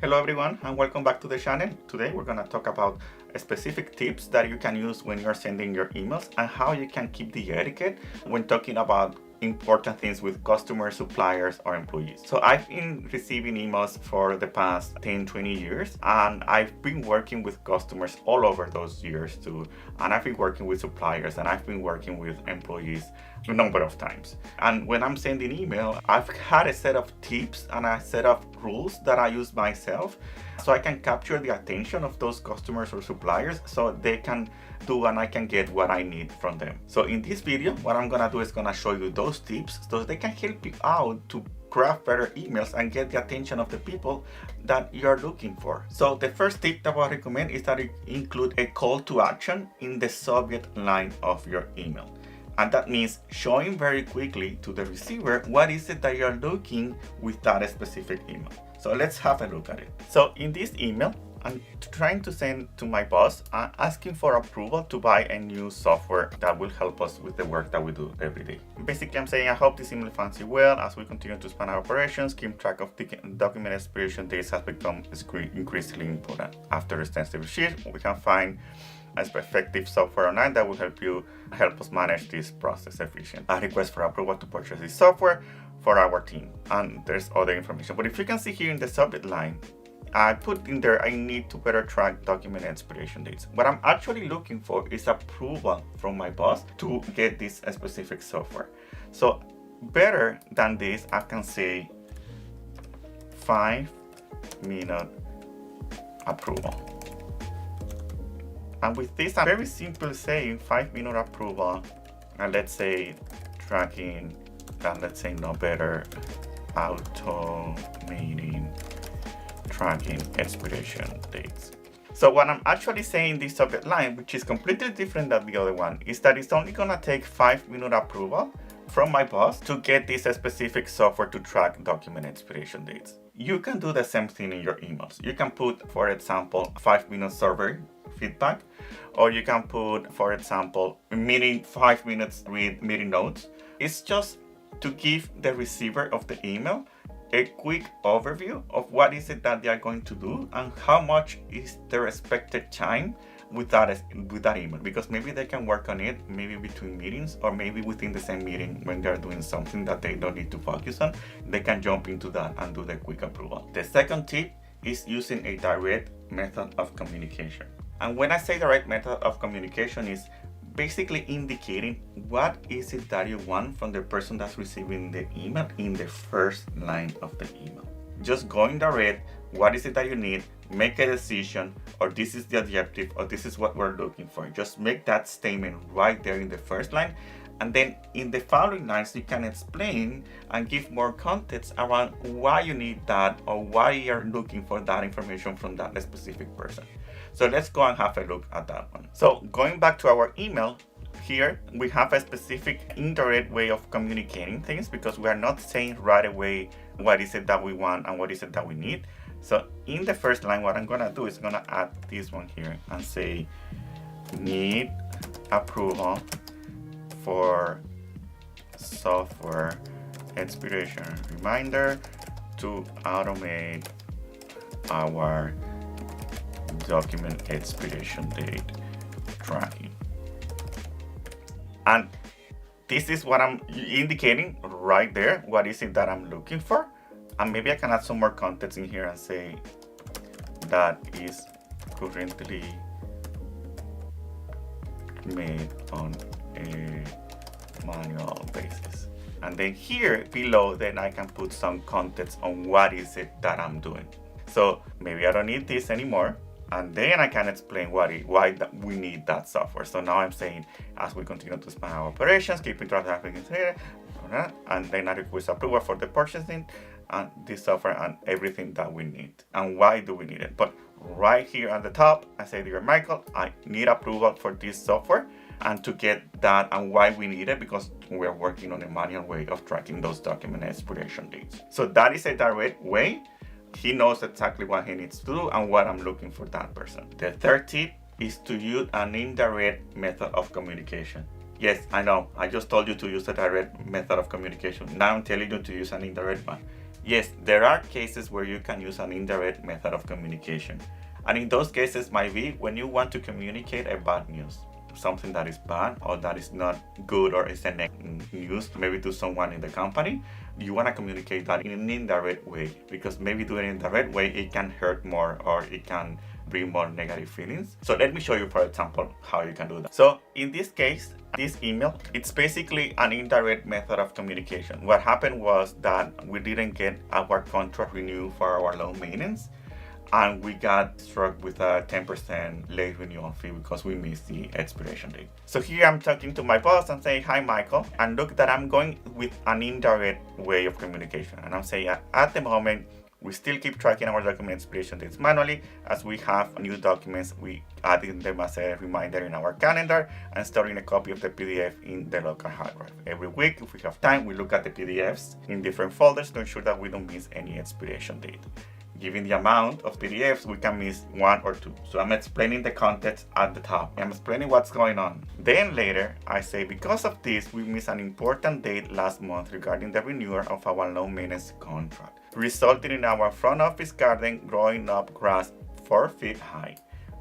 Hello everyone and welcome back to the channel. Today we're going to talk about specific tips that you can use when you're sending your emails and how you can keep the etiquette when talking about important things with customers, suppliers, or employees. So I've been receiving emails for the past 10-20 years, and I've been working with customers all over those years too. And I've been working with suppliers and I've been working with employees a number of times. And when I'm sending email, I've had a set of tips and a set of rules that I use myself so I can capture the attention of those customers or suppliers so they can do and I can get what I need from them. So in this video, what I'm gonna do is gonna show you those tips so they can help you out to craft better emails and get the attention of the people that you're looking for. So the first tip that I recommend is that you include a call to action in the subject line of your email. And that means showing very quickly to the receiver what is it that you're looking with that specific email. So let's have a look at it. So in this email, I'm trying to send to my boss, asking for approval to buy a new software that will help us with the work that we do every day. Basically, I'm saying I hope this email finds you well as we continue to expand our operations. Keep track of the document expiration dates has become increasingly important. After extensive research, we can find as effective software online that will help us manage this process efficiently. A request for approval to purchase this software for our team, and there's other information. But if you can see here in the subject line, I put in there I need to better track document expiration dates. What I'm actually looking for is approval from my boss to get this specific software. So better than this, I can say 5-minute approval. And with this, I'm very simple saying 5-minute approval, and let's say tracking, and let's say no better automating tracking expiration dates. So what I'm actually saying in this subject line, which is completely different than the other one, is that it's only gonna take 5-minute approval from my boss to get this specific software to track document expiration dates. You can do the same thing in your emails. You can put, for example, 5-minute survey feedback, or you can put, for example, 5 minutes read meeting notes. It's just to give the receiver of the email a quick overview of what is it that they are going to do and how much is their expected time with that email, because maybe they can work on it maybe between meetings or maybe within the same meeting when they're doing something that they don't need to focus on. They can jump into that and do the quick approval. The second tip is using a direct method of communication. And when I say direct method of communication, is basically indicating what is it that you want from the person that's receiving the email in the first line of the email. Just going direct, what is it that you need, make a decision, or this is the objective, or this is what we're looking for. Just make that statement right there in the first line. And then in the following lines, you can explain and give more context around why you need that or why you're looking for that information from that specific person. So let's go and have a look at that one. So going back to our email, here we have a specific indirect way of communicating things because we are not saying right away what is it that we want and what is it that we need. So in the first line, what I'm gonna do is gonna add this one here and say, need approval for software expiration reminder to automate our document expiration date tracking. And this is what I'm indicating right there. What is it that I'm looking for? And maybe I can add some more context in here and say that is currently made on a manual basis. And then here below, then I can put some context on what is it that I'm doing. So maybe I don't need this anymore. And then I can explain why we need that software. So now I'm saying, as we continue to expand our operations, keeping track of everything here, and then I request approval for the purchasing and this software and everything that we need. And why do we need it? But right here at the top, I say, dear Michael, I need approval for this software and to get that and why we need it, because we're working on a manual way of tracking those document expiration dates. So that is a direct way. He knows exactly what he needs to do and what I'm looking for that person. The third tip is to use an indirect method of communication. Yes, I know, I just told you to use a direct method of communication. Now I'm telling you to use an indirect one. Yes, there are cases where you can use an indirect method of communication. And in those cases might be when you want to communicate a bad news, something that is bad or that is not good or is a negative news, maybe to someone in the company. You want to communicate that in an indirect way, because maybe doing it in a direct way, it can hurt more or it can bring more negative feelings. So let me show you, for example, how you can do that. So in this case, this email, it's basically an indirect method of communication. What happened was that we didn't get our contract renewed for our loan maintenance, and we got struck with a 10% late renewal fee because we missed the expiration date. So here I'm talking to my boss and saying, hi Michael, and look that I'm going with an indirect way of communication. And I'm saying at the moment, we still keep tracking our document expiration dates manually. As we have new documents, we adding them as a reminder in our calendar and storing a copy of the PDF in the local hard drive. Every week, if we have time, we look at the PDFs in different folders to ensure that we don't miss any expiration date. Given the amount of PDFs, we can miss one or two. So I'm explaining the context at the top. I'm explaining what's going on. Then later, I say, because of this, we missed an important date last month regarding the renewal of our loan maintenance contract, resulting in our front office garden growing up grass 4 feet high.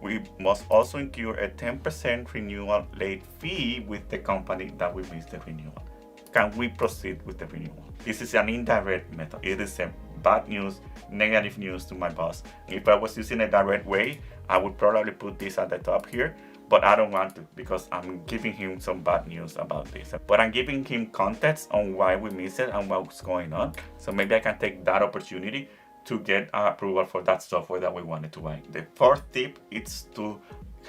We must also incur a 10% renewal late fee with the company that we missed the renewal. Can we proceed with the renewal? This is an indirect method. It is a bad news, negative news to my boss. If I was using a direct way, I would probably put this at the top here, but I don't want to because I'm giving him some bad news about this. But I'm giving him context on why we missed it and what's going on. So maybe I can take that opportunity to get approval for that software that we wanted to buy. The fourth tip is to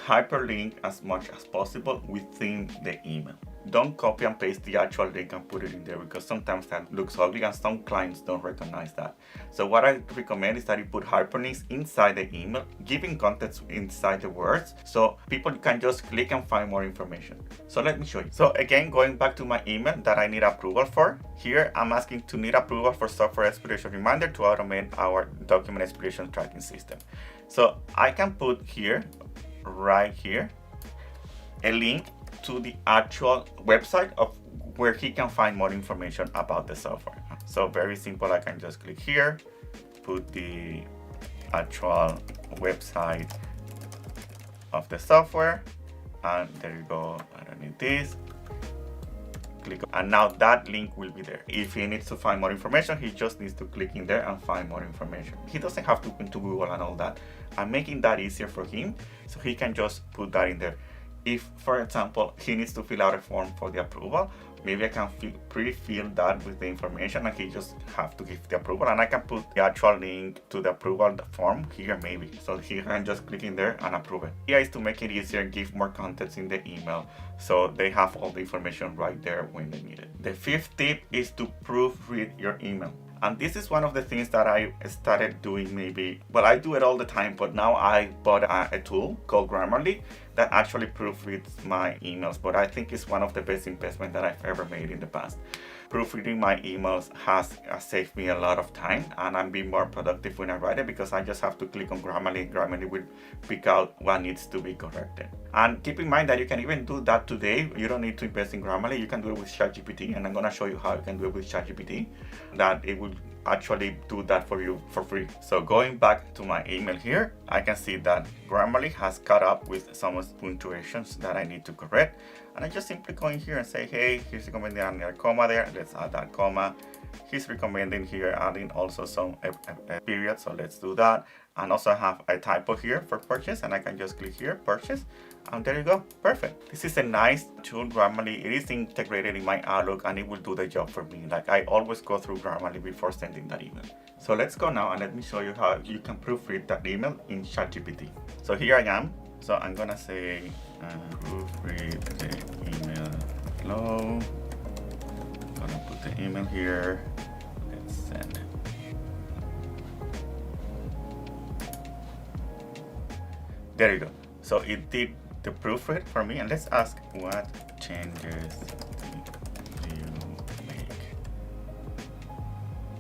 hyperlink as much as possible within the email. Don't copy and paste the actual link and put it in there, because sometimes that looks ugly and some clients don't recognize that. So what I recommend is that you put hyperlinks inside the email, giving context inside the words, so people can just click and find more information. So let me show you. So again, going back to my email that I need approval for, here I'm asking to need approval for software expiration reminder to automate our document expiration tracking system. So I can put here, right here, a link to the actual website of where he can find more information about the software. So very simple, I can just click here, put the actual website of the software, and there you go. I don't need this. Click, and now that link will be there. If he needs to find more information, he just needs to click in there and find more information. He doesn't have to go into Google and all that. I'm making that easier for him, so he can just put that in there. If, for example, he needs to fill out a form for the approval, maybe I can pre-fill that with the information and he just have to give the approval, and I can put the actual link to the approval form here maybe. So he can just click in there and approve it. The idea is to make it easier and give more context in the email so they have all the information right there when they need it. The fifth tip is to proofread your email. And this is one of the things that I started doing maybe, well, I do it all the time, but now I bought a tool called Grammarly that actually proofreads my emails. But I think it's one of the best investments that I've ever made in the past. Proofreading my emails has saved me a lot of time, and I'm being more productive when I write it because I just have to click on Grammarly. Grammarly will pick out what needs to be corrected. And keep in mind that you can even do that today. You don't need to invest in Grammarly. You can do it with ChatGPT, and I'm going to show you how you can do it with ChatGPT, that it will actually do that for you for free. So going back to my email here, I can see that Grammarly has caught up with some punctuations that I need to correct. And I just simply go in here and say, hey, he's recommending a comma there. Let's add that comma. He's recommending here adding also some period. So let's do that. And also I have a typo here for purchase, and I can just click here, purchase. And there you go, perfect. This is a nice tool, Grammarly. It is integrated in my Outlook and it will do the job for me. Like I always go through Grammarly before sending that email. So let's go now and let me show you how you can proofread that email in ChatGPT. So here I am. So I'm gonna say proofread the email flow. I'm gonna put the email here. Let's send. There you go. So it did the proofread for me, and let's ask what changes do you make.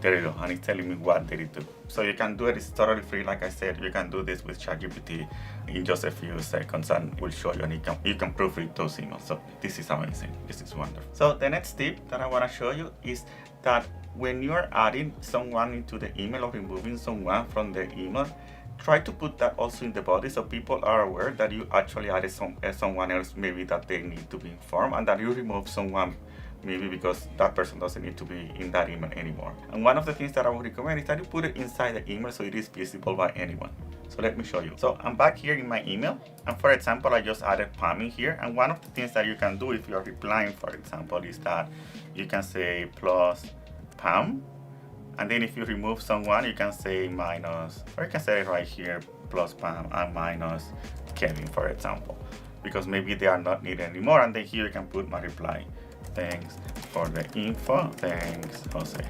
There you go, and it's telling me what did it do. So you can do it, it's totally free. Like I said, you can do this with ChatGPT in just a few seconds and it will show you, and you can proofread those emails. So this is amazing, this is wonderful. So the next tip that I want to show you is that when you're adding someone into the email or removing someone from the email, try to put that also in the body so people are aware that you actually added someone else, maybe that they need to be informed, and that you remove someone maybe because that person doesn't need to be in that email anymore. And one of the things that I would recommend is that you put it inside the email so it is visible by anyone. So let me show you. So I'm back here in my email, and for example, I just added Pam in here. And one of the things that you can do if you're replying, for example, is that you can say plus Pam, and then if you remove someone, you can say minus, or you can say right here plus Pam and minus Kevin, for example, because maybe they are not needed anymore. And then here you can put my reply. Thanks for the info. Thanks, Jose.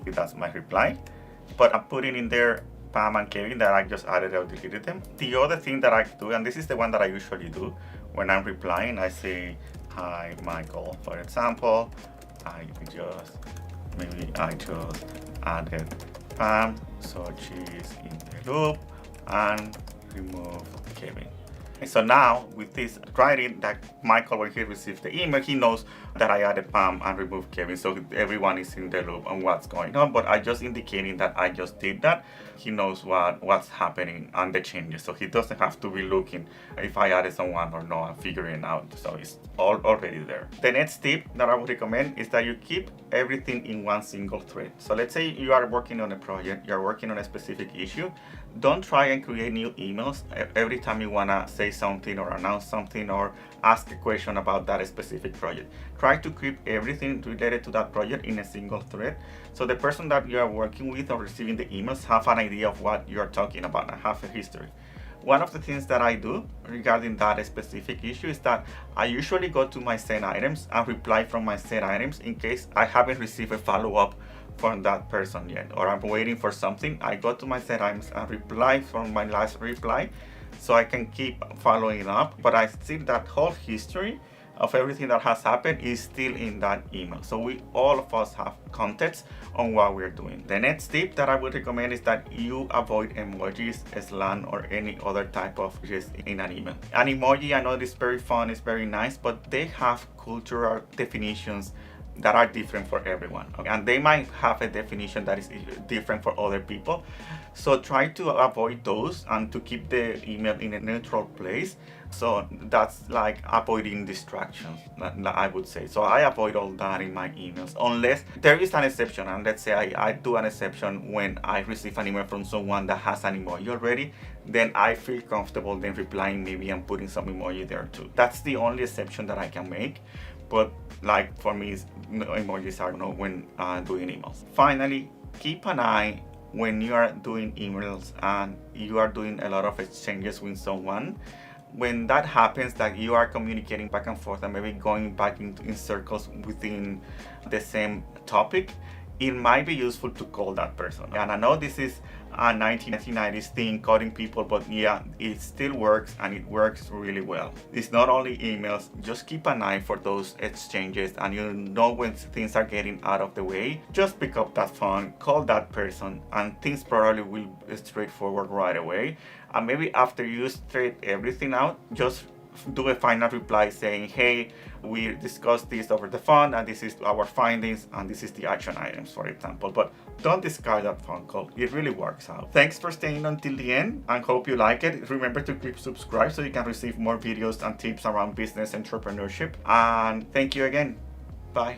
That's my reply. But I'm putting in there Pam and Kevin that I just added or deleted them. The other thing that I do, and this is the one that I usually do when I'm replying, I say, hi, Michael, for example. I just added Pam, so she's in the loop, and remove Kevin. And so now with this writing that Michael, when he receives the email, he knows that I added Pam and removed Kevin, so everyone is in the loop on what's going on. But I just indicating that I just did that. He knows what's happening and the changes, so he doesn't have to be looking if I added someone or not and figuring it out. So it's already there. The next tip that I would recommend is that you keep everything in one single thread. So let's say you are working on a project, you're working on a specific issue. Don't try and create new emails every time you want to say something or announce something or ask a question about that specific project. Try to keep everything related to that project in a single thread, so the person that you are working with or receiving the emails have an idea of what you're talking about and have a history. One of the things that I do regarding that specific issue is that I usually go to my sent items and reply from my sent items in case I haven't received a follow-up from that person yet, or I'm waiting for something. I go to my sent items and reply from my last reply so I can keep following up, but I see that whole history of everything that has happened is still in that email. So all of us have context on what we're doing. The next tip that I would recommend is that you avoid emojis, slang, or any other type of just in an email. An emoji, I know it's very fun, it's very nice, but they have cultural definitions that are different for everyone, okay? And they might have a definition that is different for other people. So try to avoid those and to keep the email in a neutral place. So that's like avoiding distractions, I would say. So I avoid all that in my emails, unless there is an exception. And let's say I do an exception when I receive an email from someone that has an emoji already, then I feel comfortable then replying maybe and putting some emoji there too. That's the only exception that I can make. But like for me, emojis are no when doing emails. Finally, keep an eye when you are doing emails and you are doing a lot of exchanges with someone. When that happens, that you are communicating back and forth and maybe going back in circles within the same topic, it might be useful to call that person. And I know this is a 1990s thing, calling people, but yeah, it still works and it works really well. It's not only emails, just keep an eye for those exchanges, and you know when things are getting out of the way, just pick up that phone, call that person, and things probably will be straightforward right away. And maybe after you straight everything out, just do a final reply saying, hey, we discussed this over the phone and this is our findings and this is the action items, for example. But don't discard that phone call. It really works out. Thanks for staying until the end and hope you like it. Remember to click subscribe so you can receive more videos and tips around business entrepreneurship. And thank you again. Bye.